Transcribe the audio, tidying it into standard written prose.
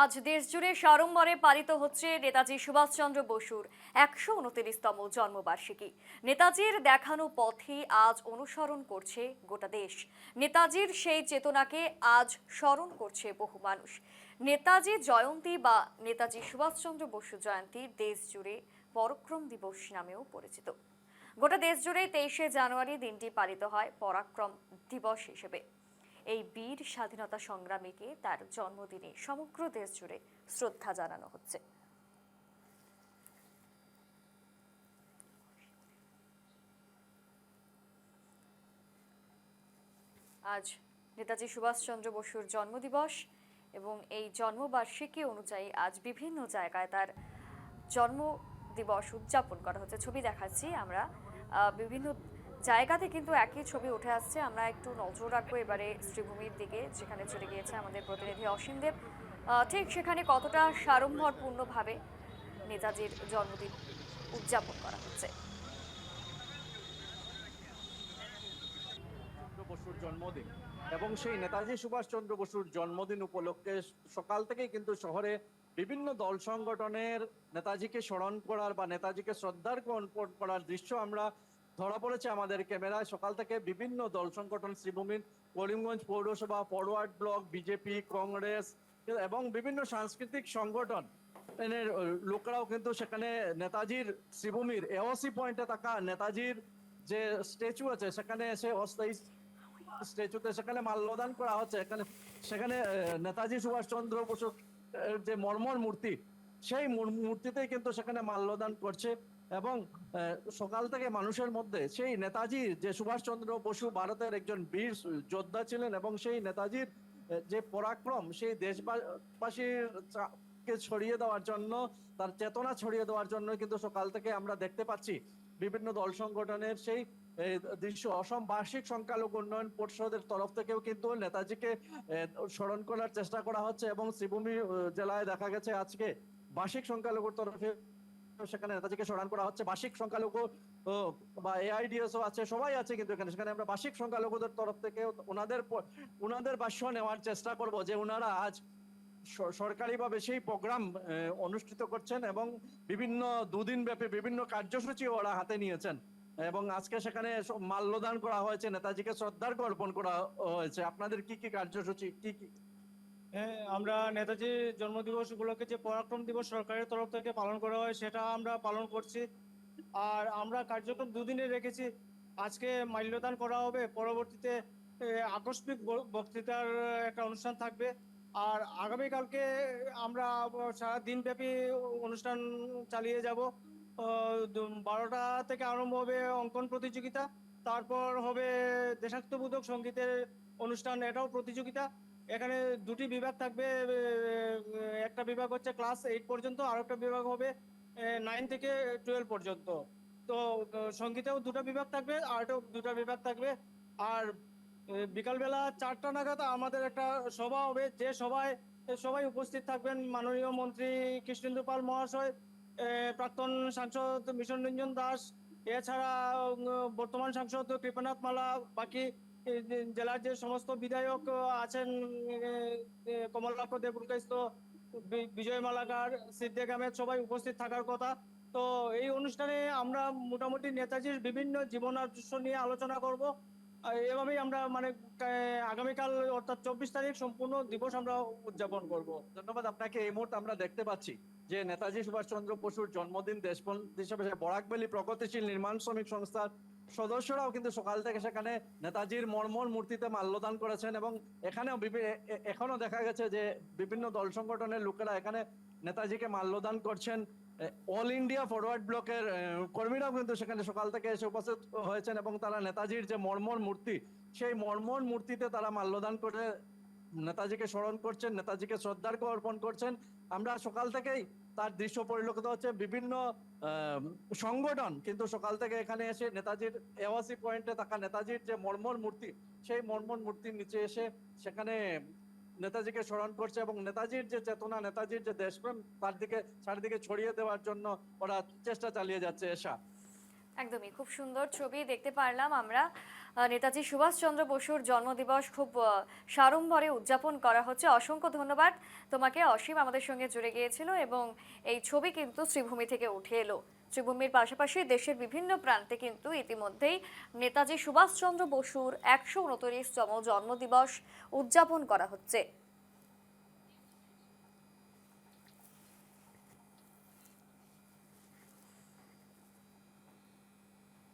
আজ দেশজুড়ে সাড়ম্বরে পালিত হচ্ছে নেতাজি সুভাষচন্দ্র বসুর ১২৯তম জন্মবার্ষিকী। নেতাজির দেখানো পথে আজ অনুসরণ করছে গোটা দেশ। নেতাজির সেই চেতনাকে আজ স্মরণ করছে বহু মানুষ। নেতাজি জয়ন্তী বা নেতাজি সুভাষচন্দ্র বসু জয়ন্তী দেশজুড়ে পরাক্রম দিবস নামেও পরিচিত। গোটা দেশজুড়ে ২৩শে জানুয়ারি দিনটি পালিত হয় পরাক্রম দিবস হিসেবে। এই বীর স্বাধীনতা সংগ্রামীকে তার জন্মদিনে সমগ্র দেশ জুড়ে শ্রদ্ধা জানানো হচ্ছে। আজ নেতাজি সুভাষচন্দ্র বসুর জন্মদিবস এবং এই জন্মবার্ষিকী অনুযায়ী আজ বিভিন্ন জায়গায় তার জন্ম দিবস উদযাপন করা হচ্ছে। ছবি দেখাচ্ছি আমরা, বিভিন্ন জায়গাতে কিন্তু একই ছবি উঠে আসছে। আমরা একটু নজর রাখবো এবারে শ্রীভূমির দিকে, যেখানে চলে গিয়েছে আমাদের প্রতিনিধি অসীম দেব। ঠিক সেখানে কতটা সাড়ম্বরপূর্ণভাবে নেতাজির জন্মদিন উদযাপন করা হচ্ছে। বসুর জন্মদিন এবং সেই নেতাজি সুভাষচন্দ্র বসুর জন্মদিন উপলক্ষে সকাল থেকেই কিন্তু শহরে বিভিন্ন দল সংগঠনের নেতাজিকে স্মরণ করার বা নেতাজিকে শ্রদ্ধার করার দৃশ্য আমরা ধরা পড়েছে আমাদের ক্যামেরায়। সকাল থেকে বিভিন্ন দল সংগঠন, শ্রীভূমির করিমগঞ্জ পৌরসভা, ফরওয়ার্ড ব্লক, বিজেপি, কংগ্রেস এবং বিভিন্ন সাংস্কৃতিক সংগঠন এর লোকেরাও কিন্তু সেখানে নেতাজির শ্রীভূমির এওসি পয়েন্টে থাকা নেতাজির যে স্ট্যাচু আছে সেখানে এসে অস্থায়ী স্ট্যাচুতে সেখানে মাল্যদান করা হচ্ছে। সেখানে নেতাজি সুভাষচন্দ্র বসু যে মর্মর মূর্তি, সেই মূর্তিতেই কিন্তু সেখানে মাল্যদান করছে। এবং সকাল থেকে মানুষের মধ্যে সেই নেতাজি যে সুভাষচন্দ্র বসু ভারতের একজন বীর যোদ্ধা ছিলেন এবং সেই নেতাজির যে পরাক্রম, সেই দেশবাসীর কে ছড়িয়ে দেওয়ার জন্য, তার চেতনা ছড়িয়ে দেওয়ার জন্য কিন্তু সকাল থেকে আমরা দেখতে পাচ্ছি বিভিন্ন দল সংগঠনের সেই দৃশ্য। অসম বার্ষিক সংখ্যালঘু উন্নয়ন পরিষদের তরফ থেকেও কিন্তু নেতাজিকে স্মরণ করার চেষ্টা করা হচ্ছে এবং শ্রীভূমি জেলায় দেখা গেছে আজকে বার্ষিক সংখ্যালঘুর তরফে সেখানে নেতাজিকে স্মরণ করা হচ্ছে। বার্ষিক সংখ্যালঘু বা এআইডিএসও আছে, সবাই আছে কিন্তু এখানে। সেখানে আমরা বার্ষিক সংখ্যালঘুদের তরফ থেকে ওনাদের ভাষ্য নেওয়ার চেষ্টা করব যে ওনারা আজ সরকারিভাবে সেই প্রোগ্রাম অনুষ্ঠিত করছেন এবং বিভিন্ন দুদিন ব্যাপী বিভিন্ন কার্যসূচি ওরা হাতে নিয়েছেন এবং আজকে সেখানে মাল্যদান করা হয়েছে, নেতাজিকে শ্রদ্ধার্ঘ অর্পণ করা হয়েছে। আপনাদের কি কি কার্যসূচি, কি কি? আমরা নেতাজি জন্মদিবস উপলক্ষে যে পরাক্রম দিবস সরকারের তরফ থেকে পালন করা হয় সেটা আমরা পালন করছি। আর আমরা কার্যক্রম দুদিনে রেখেছি। আজকে মাল্যদান করা হবে, পরবর্তীতে আকস্মিক বক্তৃতার একটা অনুষ্ঠান থাকবে। আর আগামীকালকে আমরা সারা দিনব্যাপী অনুষ্ঠান চালিয়ে যাব। 12টা থেকে আরম্ভ হবে অঙ্কন প্রতিযোগিতা, তারপর হবে দেশাত্মবোধক সঙ্গীতের অনুষ্ঠান, এটাও প্রতিযোগিতা। এখানে দুটি বিভাগ থাকবে, একটা বিভাগ হচ্ছে ক্লাস 8 পর্যন্ত, আর একটা বিভাগ হবে 9 থেকে 12 পর্যন্ত। তো সঙ্গীতেও দুটো বিভাগ থাকবে, আর্টেও দুটো বিভাগ থাকবে। আর বিকালবেলা 4টা নাগাদ আমাদের একটা সভা হবে, যে সভায় সবাই উপস্থিত থাকবেন মাননীয় মন্ত্রী কৃষ্ণেন্দু পাল মহাশয়, প্রাক্তন সাংসদ মিশন রঞ্জন দাস, এছাড়া বর্তমান সাংসদ কৃপানাথ মালা, বাকি জেলার যে সমস্ত বিধায়ক আছেন, কমলাক্ষ দেবরুকাইস্ত, বিজয় মালাকার, সিদ্দিক আহমেদ, সবাই উপস্থিত থাকার কথা। তো এই অনুষ্ঠানে আমরা মোটামুটি নেতাজির বিভিন্ন জীবনাদর্শ নিয়ে আলোচনা করব। এভাবেই আমরা মানে আগামীকাল অর্থাৎ 24 তারিখ সম্পূর্ণ দিবস আমরা উদযাপন করব। ধন্যবাদ আপনাকে। এই মুহূর্তে আমরা দেখতে পাচ্ছি যে নেতাজি সুভাষচন্দ্র বসুর জন্মদিন দেশবন্ধু হিসেবে বরাকভ্যালি প্রগতিশীল নির্মাণ শ্রমিক সংস্থার সদস্যরাও কিন্তু সকাল থেকে সেখানে নেতাজির মর্মর মূর্তিতে মাল্যদান করেছেন এবং এখানেও এখনো দেখা গেছে যে বিভিন্ন দল সংগঠনের লোকেরা এখানে নেতাজিকে মাল্যদান করছেন। অল ইন্ডিয়া ফরওয়ার্ড ব্লকের কর্মীরাও কিন্তু সেখানে সকাল থেকে এসে উপস্থিত হয়েছেন এবং তারা নেতাজির যে মর্মর মূর্তি, সেই মর্মর মূর্তিতে তারা মাল্যদান করে নেতাজিকে স্মরণ করছেন, নেতাজিকে শ্রদ্ধার্ঘ অর্পণ করছেন। আমরা সকাল থেকেই তার দৃশ্য পরিলক্ষিত হচ্ছে। বিভিন্ন সংগঠন কিন্তু সকাল থেকে এখানে এসে নেতাজির এওয়াসি পয়েন্টে থাকা নেতাজির যে মর্মর মূর্তি, সেই মর্মর মূর্তির নিচে এসে সেখানে নেতাজিকে স্মরণ করছে এবং নেতাজির যে চেতনা, নেতাজির যে দেশপ্রেম তার দিকে চারিদিকে ছড়িয়ে দেওয়ার জন্য ওরা চেষ্টা চালিয়ে যাচ্ছে। এসা একদমই খুব সুন্দর ছবি দেখতে পারলাম আমরা। নেতাজি সুভাষচন্দ্র বসুর জন্মদিবস খুব সাড়ম্বরে উদযাপন করা হচ্ছে। অসংখ্য ধন্যবাদ তোমাকে। অসীম আমাদের সঙ্গে জুড়ে গিয়েছিল এবং এই ছবি কিন্তু শ্রীভূমি থেকে উঠে এলো। শ্রীভূমির পাশাপাশি দেশের বিভিন্ন প্রান্তে কিন্তু ইতিমধ্যেই নেতাজি সুভাষচন্দ্র বসুর 129তম জন্মদিবস উদযাপন করা হচ্ছে।